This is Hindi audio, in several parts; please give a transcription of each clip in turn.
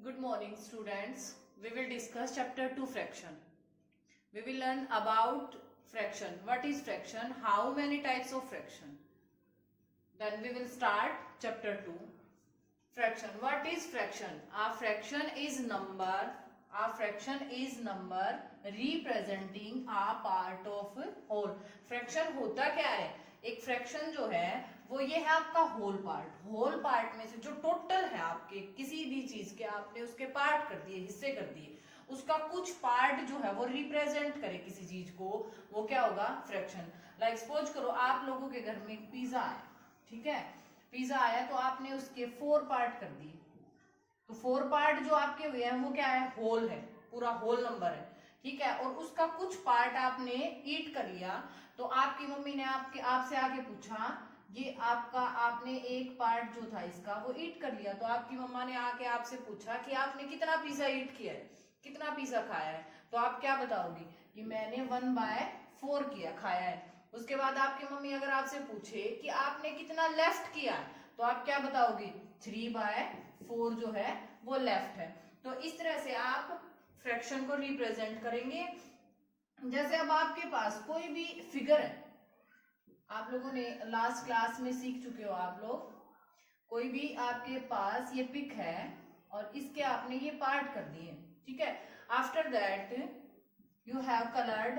Good morning, students. We will discuss chapter 2 fraction. We will learn about fraction. What is fraction? How many types of fraction? Then we will start chapter 2. Fraction. What is fraction? A fraction is number. A fraction is number representing a part of whole. Fraction होता क्या है? एक फ्रैक्शन जो है वो ये है आपका होल पार्ट में से जो टोटल है आपके किसी भी चीज के आपने उसके पार्ट कर दिए, हिस्से कर दिए, उसका कुछ पार्ट जो है वो रिप्रेजेंट करे किसी चीज को, वो क्या होगा? फ्रैक्शन। लाइक सपोज करो आप लोगों के घर में पिज्जा आया, ठीक है, पिज्जा आया तो आपने उसके 4 पार्ट कर दिए, तो 4 पार्ट जो आपके हुए हैं वो क्या है? होल है, पूरा होल नंबर है, ठीक है। और उसका कुछ पार्ट आपने ईट कर लिया, तो आपकी मम्मी ने आपसे आके पूछा ये आपका, आपने एक पार्ट जो था इसका वो ईट कर लिया, तो आपकी मम्मा ने आके आपसे पूछा कि आपने कितना पिज्जा ईट किया है, कितना पिज्जा खाया है, तो आप क्या बताओगी? कि मैंने 1/4 किया, खाया है। उसके बाद आपकी मम्मी अगर आपसे पूछे कि आपने कितना लेफ्ट किया, तो आप क्या बताओगी? 3/4 जो है वो लेफ्ट है। तो इस तरह से आप फ्रैक्शन को रिप्रेजेंट करेंगे। जैसे अब आपके पास कोई भी फिगर है, आप लोगों ने लास्ट क्लास में सीख चुके हो आप लोग, कोई भी आपके पास ये पिक है और इसके आपने ये पार्ट कर दिए, ठीक है। After that you have coloured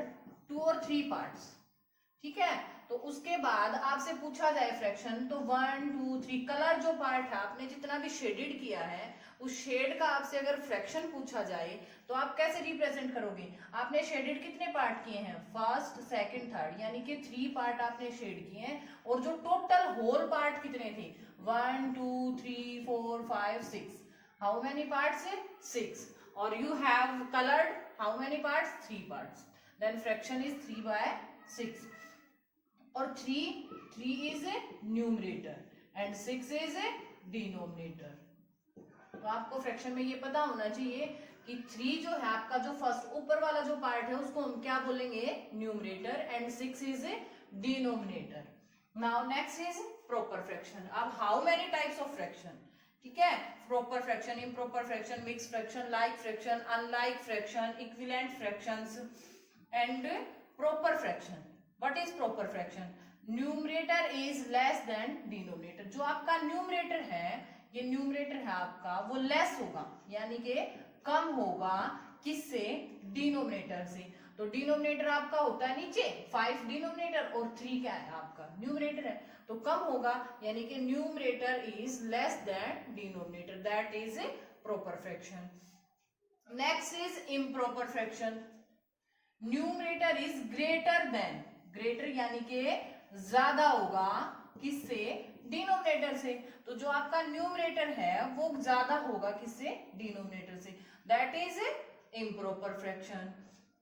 2 और 3 पार्ट्स, ठीक है। तो उसके बाद आपसे पूछा जाए फ्रैक्शन, तो 1 2 3 कलर जो पार्ट है आपने जितना भी शेडेड किया है उस शेड का आपसे अगर फ्रैक्शन पूछा जाए तो आप कैसे रिप्रेजेंट करोगे? आपने शेडेड कितने पार्ट किए हैं? फर्स्ट, सेकंड, थर्ड, यानी कि 3 पार्ट आपने शेड किए हैं। और जो टोटल होल पार्ट कितने थे? 1 2 3 4 5 6। How many parts? 6। और you have coloured how many parts? 3 parts. Then fraction is 3/6। और 3 is a numerator and 6 is a denominator. तो आपको फ्रैक्शन में ये पता होना चाहिए कि 3 जो है आपका, जो फर्स्ट ऊपर वाला जो पार्ट है उसको हम क्या बोलेंगे? Numerator, and 6 is a denominator. Now next is proper fraction. अब how many types of fraction, ठीक है। Proper fraction, improper fraction, mix fraction, like fraction, unlike fraction, equivalent fractions and proper fraction. What is proper fraction? Numerator is less than denominator. जो आपका न्यूमरेटर है, ये न्यूमरेटर है आपका, वो लेस होगा, यानी कि कम होगा, किससे? डिनोमिनेटर से। तो डिनोमिनेटर आपका होता है नीचे 5 डिनोमिनेटर और 3 क्या है? आपका न्यूमरेटर है, तो कम होगा, यानी कि numerator is less than denominator. That is a proper fraction. Next is improper fraction. Numerator is greater than, greater यानी कि ज्यादा होगा, किससे? डिनोमिनेटर से। तो जो आपका न्यूमरेटर है वो ज्यादा होगा, किससे? डिनोमिनेटर से। That is improper fraction.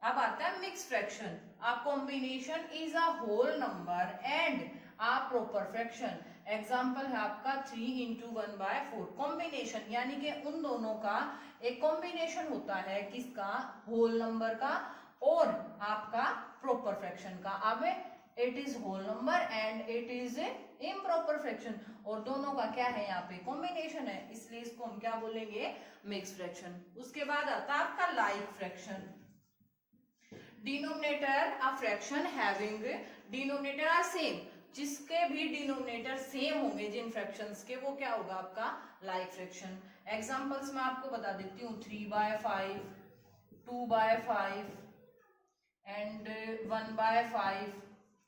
अब आता है mix fraction. A combination is a whole number and a proper fraction. Example है आपका 3 × 1/4। कॉम्बिनेशन यानी कि उन दोनों का एक कॉम्बिनेशन होता है, किसका? होल नंबर का और आपका प्रॉपर फ्रैक्शन का। अब it is whole number and it is improper fraction, और दोनों का क्या है? यहाँ पे कॉम्बिनेशन है, इसलिए इसको हम क्या बोलेंगे? Mix fraction. उसके बाद आता है आपका like fraction. Denominator a fraction having denominator are same. जिसके भी डिनोमिनेटर सेम होंगे जिन फ्रैक्शंस के, वो क्या होगा? आपका लाइक फ्रैक्शन। एग्जांपल्स मैं आपको बता देती हूँ। 3/5, 2/5 and 1/5.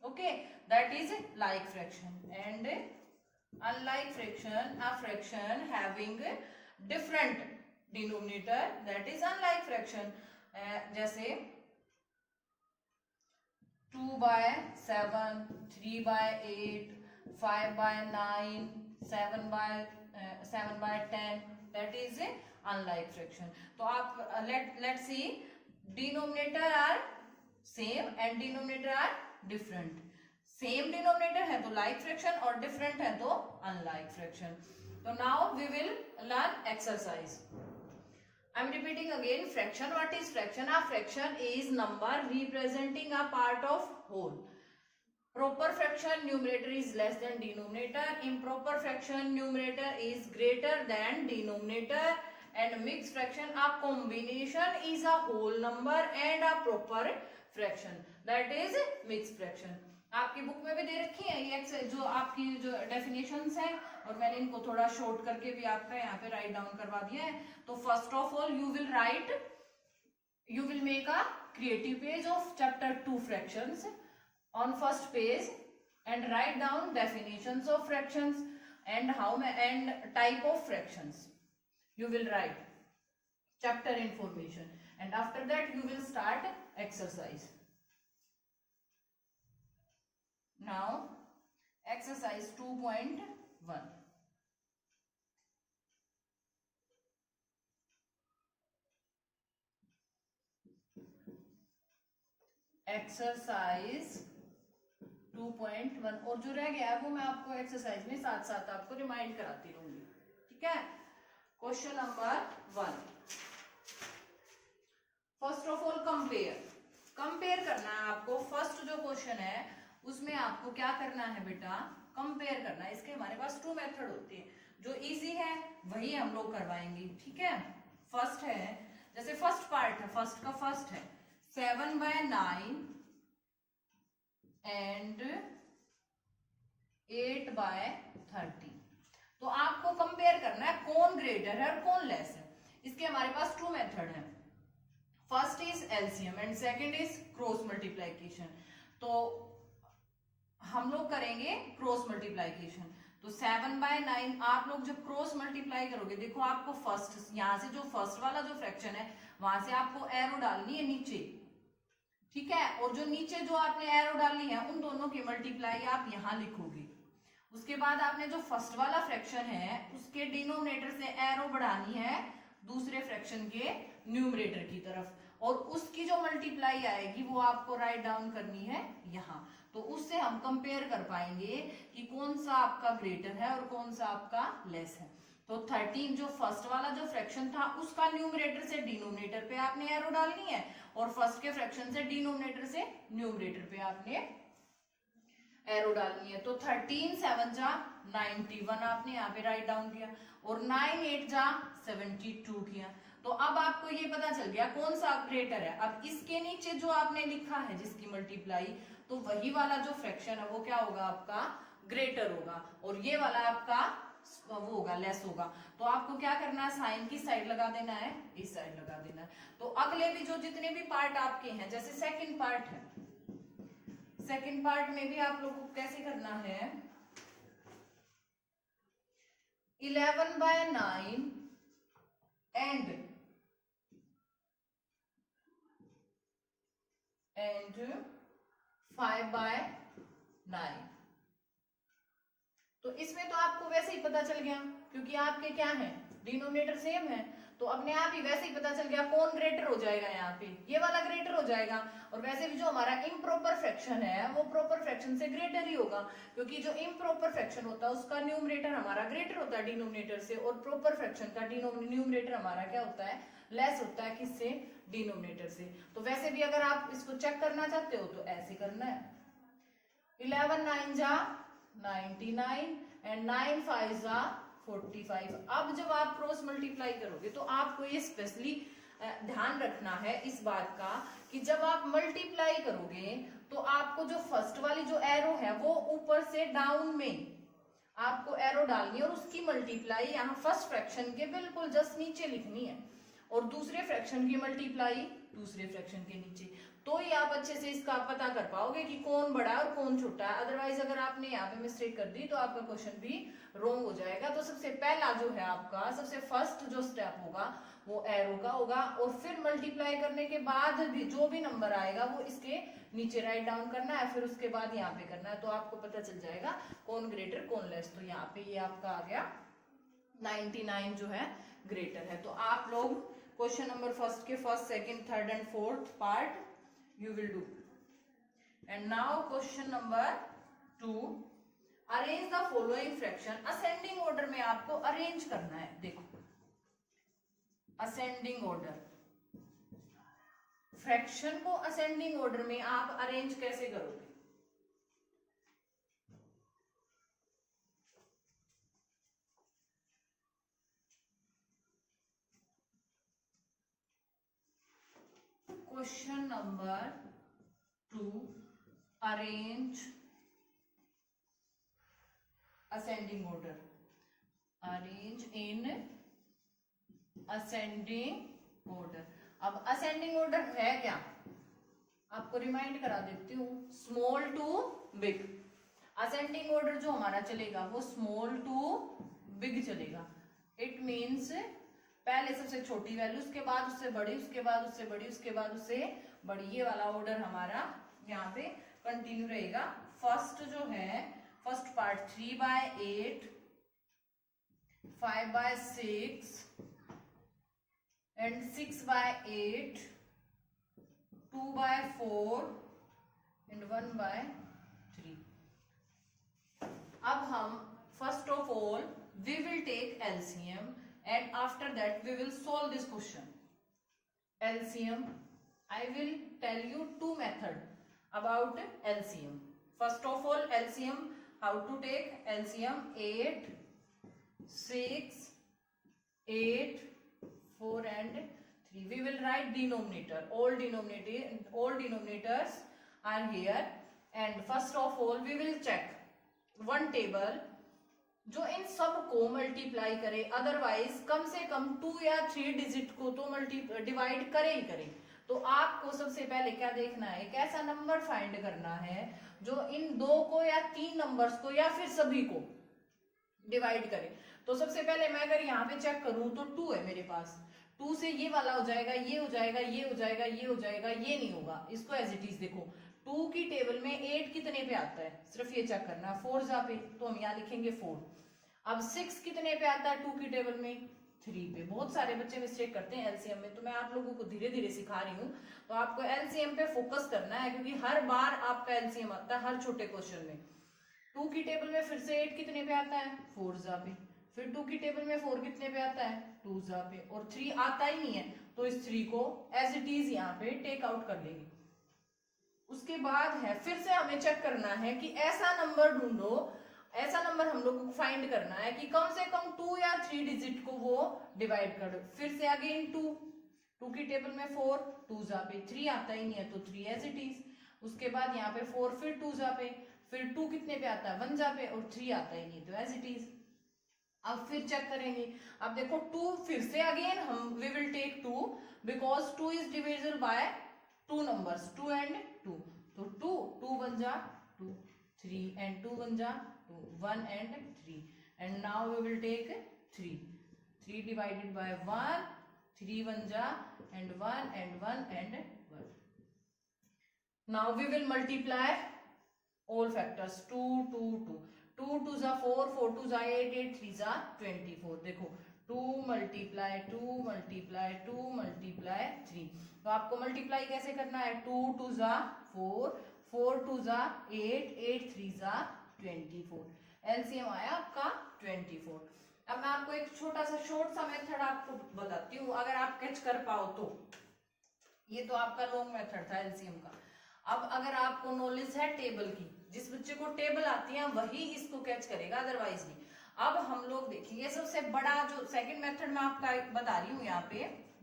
Okay, that is like fraction. And unlike fraction, a fraction having different denominator, that is unlike fraction. जैसे 2/7, 3/8, 5/9, 7/10, that is unlike fraction. तो आप let's see, denominator are same and denominator are different. Same denominator है तो लाइक फ्रैक्शन और डिफरेंट है तो अनलाइक फ्रैक्शन। तो now we will learn exercise. I am repeating again fraction. What is fraction? A fraction is number representing a part of whole. Proper fraction numerator is less than denominator. Improper fraction numerator is greater than denominator. and mixed fraction, a combination is a whole number and a proper fraction, that is mixed fraction. आपकी बुक में भी दे रखी है ये जो आपकी जो डेफिनेशंस है, और मैंने इनको थोड़ा शॉर्ट करके भी आपका यहाँ पे राइट डाउन करवा दिया है. तो first of all you will make a creative page of chapter 2 fractions on first page and write down definitions of fractions and and type of fractions. You will write chapter information and after that you will start exercise. Now exercise 2.1. Exercise 2.1 और जो रह गया है वो मैं आपको एक्सरसाइज में साथ साथ आपको रिमाइंड कराती रहूंगी. ठीक है. Question number 1. First of all compare करना है आपको. फर्स्ट जो क्वेश्चन है उसमें आपको क्या करना है बेटा, कंपेयर करना है. इसके हमारे पास 2 मेथड होती है. जो इजी है वही हम लोग करवाएंगे. ठीक है. फर्स्ट है, जैसे फर्स्ट पार्ट है, फर्स्ट का फर्स्ट है 7/9 एंड 8/30. तो आपको कंपेयर करना है कौन ग्रेटर है और कौन लेस है. इसके हमारे पास 2 मेथड है. First is LCM and second is cross multiplication. तो हम लोग करेंगे क्रॉस मल्टीप्लिकेशन. तो 7/9 आप लोग जब क्रॉस मल्टीप्लाई करोगे, देखो आपको फर्स्ट यहां से जो फर्स्ट वाला जो फ्रैक्शन है वहां से आपको एरो डालनी है नीचे. ठीक है. और जो नीचे जो आपने एरो डाली है उन दोनों की मल्टीप्लाई आप यहां लिखोगे. उसके बाद आपने जो फर्स्ट वाला फ्रैक्शन है उसके डिनोमिनेटर से एरो बढ़ानी है दूसरे फ्रैक्शन के न्यूमरेटर की तरफ, और उसकी जो मल्टीप्लाई आएगी वो आपको राइट डाउन करनी है यहाँ. तो उससे हम कंपेयर कर पाएंगे कि कौन सा आपका ग्रेटर है और कौन सा आपका लेस है. तो 13 जो फर्स्ट वाला जो फ्रैक्शन था उसका न्यूमरेटर से डिनोमिनेटर पे आपने एरो डालनी है, और फर्स्ट के फ्रैक्शन से डिनोमिनेटर से न्यूमरेटर पे आपने एरो डालनी है. तो 13 7 जा 91 आपने यहाँ पे राइट डाउन किया, और 9 8 जा 72 किया. तो अब आपको ये पता चल गया कौन सा ग्रेटर है. अब इसके नीचे जो आपने लिखा है जिसकी मल्टीप्लाई, तो वही वाला जो फ्रैक्शन है वो क्या होगा, आपका ग्रेटर होगा, और ये वाला आपका वो होगा लेस होगा. तो आपको क्या करना है, साइन की साइड लगा देना है, इस साइड लगा देना है. तो अगले भी जो जितने भी पार्ट आपके हैं, जैसे सेकंड पार्ट है, सेकंड पार्ट में भी आप लोगों को कैसे करना है, 11/9 एंड 5/9. तो इसमें तो आपको वैसे ही पता चल गया क्योंकि आपके क्या है, डिनोमिनेटर सेम है. तो अपने आप ही वैसे ही पता चल गया कौन ग्रेटर हो जाएगा, यहाँ पे ये वाला ग्रेटर हो जाएगा. और वैसे भी जो हमारा इम्प्रॉपर फ्रैक्शन है वो प्रॉपर फ्रैक्शन से ग्रेटर ही होगा, क्योंकि जो इम्प्रॉपर फ्रैक्शन होता है उसका न्यूमरेटर हमारा ग्रेटर होता है डिनोमिनेटर से, और प्रॉपर फ्रैक्शन का न्यूमरेटर हमारा क्या होता है, लेस होता है. किससे, डिनोमिनेटर से. तो वैसे भी अगर आप इसको चेक करना चाहते हो तो ऐसे करना है, 11/9 जा 99 एंड 9/5 जा 45. अब जब आप क्रॉस मल्टीप्लाई करोगे तो आपको ये स्पेशली ध्यान रखना है इस बात का कि जब आप मल्टीप्लाई करोगे तो आपको जो फर्स्ट वाली जो एरो है वो ऊपर से डाउन में आपको एरो डालनी है, और उसकी मल्टीप्लाई यहाँ फर्स्ट फ्रैक्शन के बिल्कुल जस्ट नीचे लिखनी है, और दूसरे फ्रैक्शन की मल्टीप्लाई दूसरे फ्रैक्शन के नीचे. तो ही आप अच्छे से इसका पता कर पाओगे कि कौन बड़ा है और कौन छोटा है. अदरवाइज अगर आपने यहाँ पे मिस्टेक कर दी तो आपका क्वेश्चन भी रॉन्ग हो जाएगा. तो सबसे पहला जो है आपका सबसे फर्स्ट जो स्टेप होगा वो एरो का होगा, और फिर मल्टीप्लाई करने के बाद भी जो भी नंबर आएगा वो इसके नीचे राइट डाउन करना है, फिर उसके बाद यहाँ पे करना है. तो आपको पता चल जाएगा कौन ग्रेटर कौन लेस. तो यहाँ पे ये आपका आ गया 99 जो है ग्रेटर है. तो आप लोग क्वेश्चन नंबर फर्स्ट के first second third and fourth part you will do. And now question number 2, arrange the following fraction. ascending order में आपको arrange करना है. देखो ascending order, फ्रैक्शन को ascending order में आप arrange कैसे करोगे, question number 2, arrange ascending order, arrange in ascending order. अब असेंडिंग ऑर्डर है क्या, आपको रिमाइंड करा देती हूँ, small to big. Ascending order जो हमारा चलेगा वो स्मॉल टू बिग चलेगा। इट मीन्स पहले सबसे छोटी वैल्यू, उसके बाद उससे बड़ी, उसके बाद उससे बड़ी, उसके बाद उससे बड़ी, ये वाला ऑर्डर हमारा यहाँ पे कंटिन्यू रहेगा। फर्स्ट जो है, फर्स्ट पार्ट 3/8, 5/6 एंड 6/8, 2/4 एंड 1/3। अब हम first of all we will take LCM and after that we will solve this question. LCM, I will tell you two method about LCM. First of all, LCM, how to take LCM? 8, 6, 8, 4 and 3. We will write denominator. All denominators are here, and first of all we will check one table जो इन सब को मल्टीप्लाई करे, अदरवाइज कम से कम 2 या 3 डिजिट को तो डिवाइड करे ही करे। तो आपको सबसे पहले क्या देखना है, एक ऐसा नंबर फाइंड करना है जो इन 2 को या 3 नंबर्स को या फिर सभी को डिवाइड करे। तो सबसे पहले मैं अगर यहाँ पे चेक करूं तो 2 है मेरे पास, 2 से ये वाला हो जाएगा, ये हो जाएगा, ये हो जाएगा, ये हो जाएगा, ये नहीं होगा, इसको एज इट इज देखो। 2 की टेबल में 8 कितने पे आता है, सिर्फ ये चेक करना, 4 जा पे, तो हम यहाँ लिखेंगे 4। अब 6 कितने पे आता है 2 की टेबल में, 3 पे। बहुत सारे बच्चे मिस्टेक करते हैं एलसीएम में, तो मैं आप लोगों को धीरे धीरे सिखा रही हूँ। तो आपको एलसीएम पे फोकस करना है, क्योंकि हर बार आपका एलसीएम आता है हर छोटे क्वेश्चन में। 2 की टेबल में फिर से 8 कितने पे आता है, 4 जा पे, फिर 2 की टेबल में 4 कितने पे आता है, 2 जा पे, और 3 आता ही नहीं है, तो इस 3 को एज इट इज यहाँ पे टेक आउट कर लेंगे। उसके बाद है फिर से हमें चेक करना है कि ऐसा नंबर ढूंढो, ऐसा नंबर हम लोगों को फाइंड करना है कि कम से कम 2 या 3 डिजिट को वो डिवाइड कर। फिर से अगेन 2 की टेबल में 4, 2 जा पे, 3 आता ही नहीं है तो 3 एज इट इज। उसके बाद यहाँ पे 4, फिर 2 जा पे, फिर 2 कितने पे आता है, 1 जा पे, और 3 आता ही नहीं तो एज इट इज। अब फिर चेक करेंगे, अब देखो 2 फिर से अगेन हम we will take 2 because 2 is divisible by 2 numbers, 2 and 2, तो 2 1 जा 2, 3 एंड 2 1 जा 2, 1 and 3, and now we will take 3 divided by 1, 3 1 ja and 1 and 1 and 1. Now we will multiply all factors, 2 2 2, 2 2 जा 4, 4 2 जा 8, 8 3 जा 24। देखो 2 multiply 2 multiply 2 multiply 3। तो आपको मल्टीप्लाई कैसे करना है, 2 2 जा 4, 4 2 जा 8, 8 3 जा 24। एलसीएम आया आपका 24। अब मैं आपको एक छोटा सा शॉर्ट सा मेथड आपको बताती हूँ, अगर आप कैच कर पाओ तो। ये तो आपका लॉन्ग मेथड था एलसीएम का। अब अगर आपको नॉलेज है टेबल की, जिस बच्चे को टेबल आती है वही इसको कैच करेगा, अदरवाइज नहीं। अब हम लोग देखेंगे सबसे बड़ा जो सेकंड मेथड मैं आपका बता रही हूँ यहाँ पे,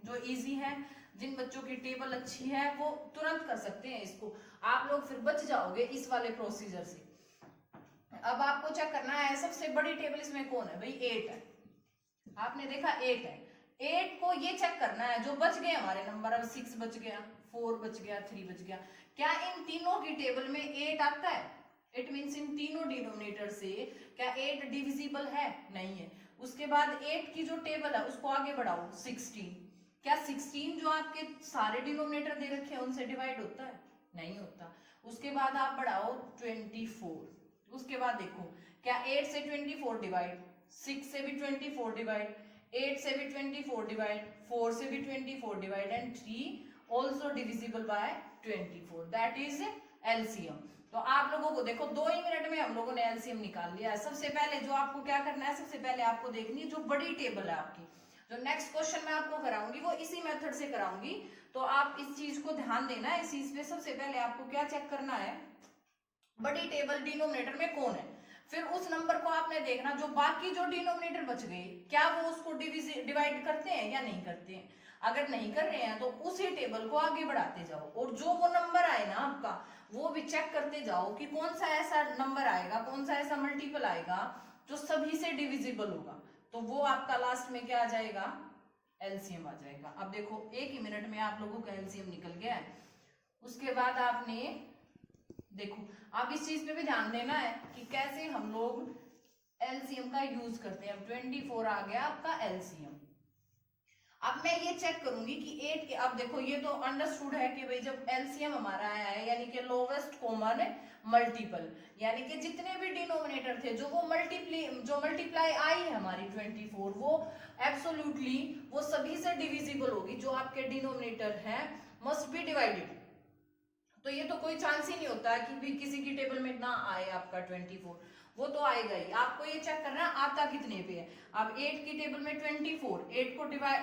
जो इजी है, जिन बच्चों की टेबल अच्छी है वो तुरंत कर सकते हैं इसको। आप लोग फिर बच जाओगे इस वाले प्रोसीजर से। अब आपको चेक करना है सबसे बड़ी टेबल इसमें कौन है, भाई 8 है। आपने देखा 8 है, 8 को ये चेक करना है जो बच गए हमारे नंबर। अब 6 बच गया, 4 बच गया, 3 बच गया, क्या इन तीनों की टेबल में 8 आता है? इट मीन्स इन तीनों डिनोमिनेटर से क्या 8 डिविजिबल है? नहीं है। उसके बाद 8 की जो टेबल है उसको आगे बढ़ाओ 16, क्या 16 जो आपके सारे डिनोमिनेटर दे रखे हैं उनसे डिवाइड होता है? नहीं होता। उसके बाद आप बढ़ाओ 24, उसके बाद देखो क्या 8 से 24 डिवाइड, 6 से भी 24 डिवाइड, 8 से भी 24 डिवाइड, 4 से भी 24 divide and 3 also divisible by 24, that is LCM. तो आप लोगों को देखो 2 ही मिनट में हम लोगों ने एलसीएम निकाल लिया है। सबसे पहले जो आपको क्या करना है, सबसे पहले आपको देखनी है जो बड़ी टेबल है आपकी। जो नेक्स्ट क्वेश्चन मैं आपको कराऊंगी वो इसी मेथड से कराऊंगी, तो आप इस चीज को ध्यान देना है। इस चीज पे सबसे पहले आपको क्या चेक करना है, बड़ी टेबल डिनोमिनेटर में कौन है। फिर उस नंबर को आपने देखना जो बाकी जो डिनोमिनेटर बच गए क्या वो उसको डिवाइड करते हैं या नहीं करते हैं। अगर नहीं कर रहे हैं तो उसी टेबल को आगे बढ़ाते जाओ, और जो वो नंबर आए ना आपका वो भी चेक करते जाओ कि कौन सा ऐसा नंबर आएगा, कौन सा ऐसा मल्टीपल आएगा जो सभी से डिविजिबल होगा, तो वो आपका लास्ट में क्या आ जाएगा, एलसीएम आ जाएगा। अब देखो 1 ही मिनट में आप लोगों का एलसीएम निकल गया है। उसके बाद आपने देखो आप इस चीज पे भी ध्यान देना है कि कैसे हम लोग एलसीएम का यूज करते हैं। अब 24 आ गया आपका एलसीएम। अब मैं ये चेक करूंगी कि 8 के, अब देखो ये तो अंडरस्टूड है कि भाई जब एलसीएम हमारा आया है यानी कि लोवेस्ट कॉमन मल्टीपल, यानी कि जितने भी डिनोमिनेटर थे जो मल्टीप्लाई आई है हमारी 24, वो एब्सोल्युटली वो सभी से डिविजिबल होगी। जो आपके डिनोमिनेटर है मस्ट बी डिवाइडेड, तो ये तो कोई चांस ही नहीं होता कि भी किसी की टेबल में ना आए आपका 24, वो तो आएगा ही। आपको ये चेक करना है आता कितने पे है। अब 8 की टेबल में 24,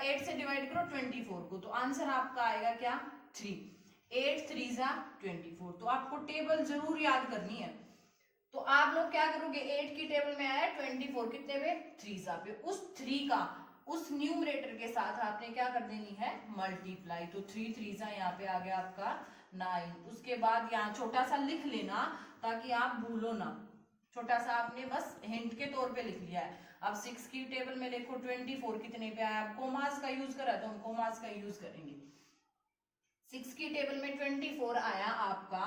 8 से डिवाइड करो 24 को, तो आंसर आपका आएगा क्या, 3। 8 3 जा 24, तो आपको टेबल जरूर याद करनी है। तो आप लोग क्या करोगे, 8 की टेबल में आया 24 कितने पे, 3 जा पे, उस 3 का उस न्यूमरेटर के साथ आपने क्या कर देनी है, मल्टीप्लाई। तो 3 3 जा यहाँ पे आ गया आपका 9। उसके बाद यहाँ छोटा सा लिख लेना ताकि आप भूलो ना, छोटा सा आपने बस हिंट के तौर पे लिख लिया है। अब 6 की टेबल में देखो 24 कितने पे आया, कोमास का यूज करा तो हम कोमास का यूज करेंगे। 6 की टेबल में 24 आया आपका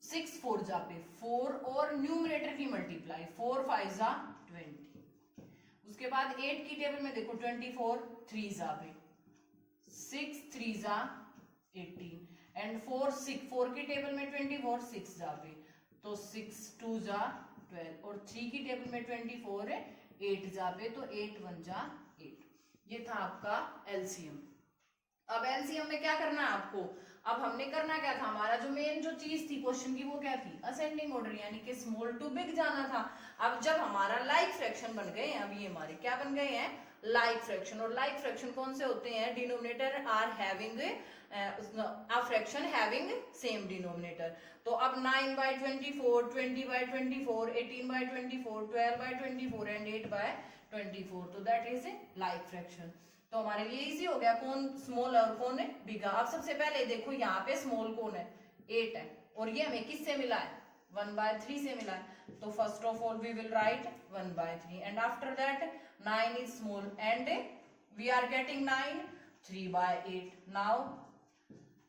6 4 जा पे 4 और न्यूमरेटर की मल्टीप्लाई 4 5 जा 20। उसके बाद 8 की टेबल में देखो 24 3 जा पे 6 3 जा 18 एंड 4 की टेबल में 24 6 जा पे, तो 6 2 जा 12 और 3 की टेबल में 24 8 जा पे, तो 8 1 जा 8। ये था आपका एलसीएम। अब एलसीएम में क्या करना है आपको, अब हमने करना क्या था, हमारा जो मेन जो चीज थी क्वेश्चन की वो क्या थी, असेंडिंग ऑर्डर, यानी कि स्मॉल टू बिग जाना था। अब जब हमारा लाइक फ्रैक्शन बन गए हैं, अब ये हमारे क्या बन गए हैं, लाइक फ्रैक्शन। और लाइक फ्रैक्शन कौन से होते हैं, denominator are having a fraction having same denominator। तो अब 9/24, 20/24, 18/24, 12/24 एंड 8/24, तो दैट इज लाइक फ्रैक्शन। तो हमारे लिए इजी हो गया कौन स्मॉल और कौन है बिग। अब सबसे पहले देखो यहाँ पे स्मॉल कौन है, 8 है, और ये हमें किससे मिला है, 1/3 से मिला है। तो first of all we will write 1/3 and after that 9 is small and we are getting 9 3/8. Now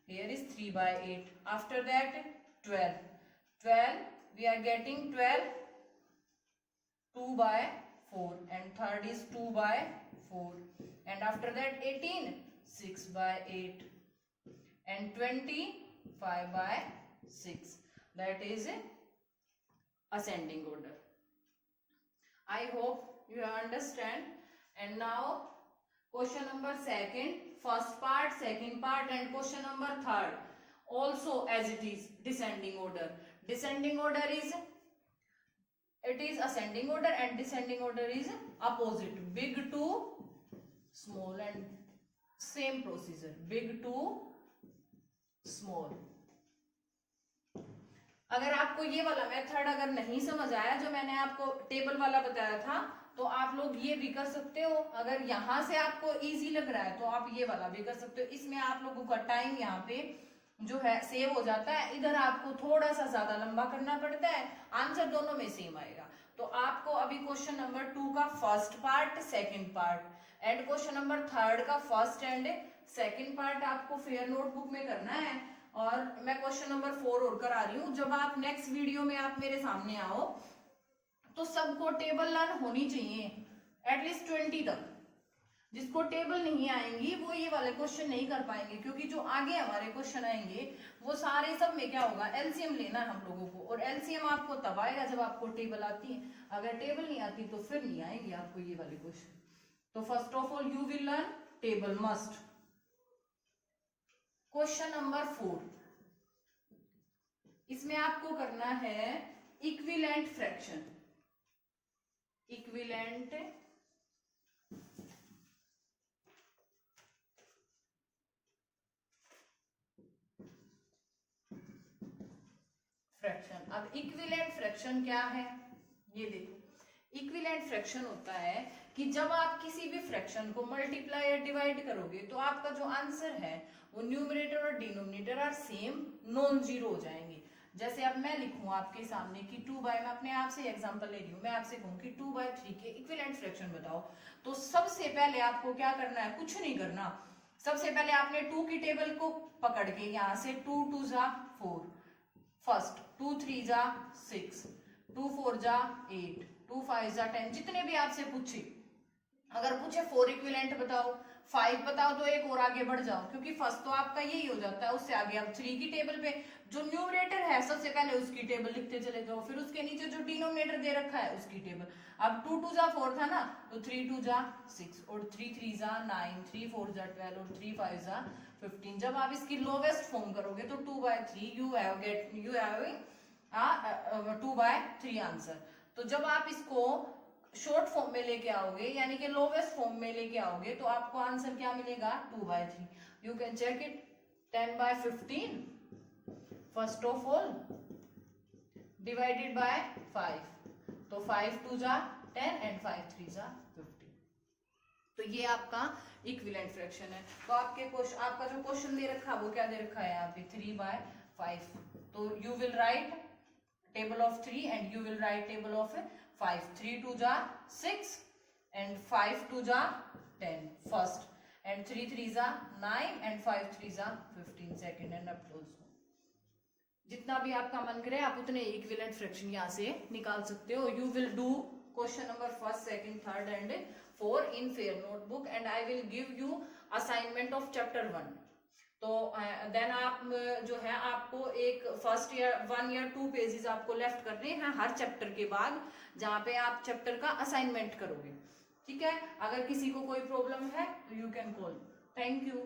here is 3/8. After that 12 we are getting 12 2/4 and third is 2/4 and after that 18 6/8 and 20 5/6. That is ascending order. I hope you understand. And now question number second, first part, second part and question number third also as it is descending order. Descending order is, it is ascending order and descending order is opposite, big to small and same procedure, big to small. अगर आपको ये वाला मेथड अगर नहीं समझ आया जो मैंने आपको टेबल वाला बताया था, तो आप लोग ये भी कर सकते हो। अगर यहाँ से आपको इजी लग रहा है तो आप ये वाला भी कर सकते हो। इसमें आप लोगों का टाइम यहाँ पे जो है सेव हो जाता है, इधर आपको थोड़ा सा ज्यादा लंबा करना पड़ता है, आंसर दोनों में सेम आएगा। तो आपको अभी क्वेश्चन नंबर 2 का first part, second part and question number 3 का फर्स्ट एंड सेकेंड पार्ट आपको फेयर नोटबुक में करना है। और मैं क्वेश्चन नंबर 4 और करा रही हूँ। जब आप नेक्स्ट वीडियो में आप मेरे सामने आओ तो सबको टेबल लर्न होनी चाहिए एटलीस्ट 20 तक। जिसको टेबल नहीं आएंगी वो ये वाले क्वेश्चन नहीं कर पाएंगे, क्योंकि जो आगे हमारे क्वेश्चन आएंगे वो सारे सब में क्या होगा, एलसीएम लेना है हम लोगों को। और एलसीएम आपको तब आएगा जब आपको टेबल आती है, अगर टेबल नहीं आती तो फिर नहीं आएंगे आपको ये वाले क्वेश्चन। तो first of all you will learn table must. Question number 4, इसमें आपको करना है इक्विवेलेंट फ्रैक्शन। Equivalent fraction. अब इक्विवेलेंट फ्रैक्शन क्या है ये देखो। इक्विवेलेंट फ्रैक्शन होता है कि जब आप किसी भी फ्रैक्शन को मल्टीप्लाई या डिवाइड करोगे तो आपका जो आंसर है वो न्यूमरेटर और denominator are same, non zero हो जाएंगे। जैसे अब मैं लिखूं आपके सामने कि 2/, मैं अपने आप से एग्जांपल ले रही हूँ, मैं आपसे कहूँ कि 2/3 के इक्विवेलेंट फ्रैक्शन बताओ, तो सबसे पहले आपको क्या करना है, कुछ नहीं करना। सबसे पहले आपने 2 की टेबल को पकड़ के यहाँ से 2 2 जा 4, फर्स्ट 2 3 जा 6, 2 4 जा 8, 2 5 जा 10, जितने भी आपसे पूछे, अगर पूछे 4 इक्विवेलेंट बताओ, 5 बताओ, तो एक और आगे बढ़ जाओ, क्योंकि फर्स्ट तो आपका यही हो जाता है। उससे आगे आप 3 की टेबल पे जो न्यूमरेटर है सबसे पहले उसकी टेबल लिखते चले जाओ, फिर उसके नीचे जो डिनोमिनेटर दे रखा है उसकी टेबल। अब 2 2 जा 4 था ना, तो 3 2 जा 6, और 3 3 जा 9, 3 4 जा 12, और 3 5 जा 15। जब आप इसकी लोवेस्ट फॉर्म करोगे तो 2/3 यू हैव 2/3 आंसर। तो जब आप इसको शॉर्ट फॉर्म में लेके आओगे, यानी कि लोवेस्ट फॉर्म में लेके आओगे, तो आपको आंसर क्या मिलेगा, 2/3। You can check it, 10/15 first of all divided by 5, तो 5 2 जा 10 एंड 5 3 जा 15। तो ये आपका इक्विवेलेंट फ्रैक्शन है। तो आपका जो क्वेश्चन दे रखा है वो क्या दे रखा है यहाँ पे, 3/5। तो you will write table of 3 and you will write table of 5। 3 2 जा 6 and 5 2 जा 10 first, and 3 3 जा 9 and 5 3 जा 15 second, and up close। जितना भी आपका मन करे आप उतने इक्विवेलेंट फ्रैक्शन यहाँ से निकाल सकते हो। You will do question number 1st, 2nd, 3rd and 4 in fair notebook, and I will give you assignment of chapter 1। तो देन आप जो है आपको एक फर्स्ट या 1 या 2 पेजेस आपको लेफ्ट करने हैं हर चैप्टर के बाद, जहाँ पे आप चैप्टर का असाइनमेंट करोगे। ठीक है, अगर किसी को कोई प्रॉब्लम है तो you can call. Thank you.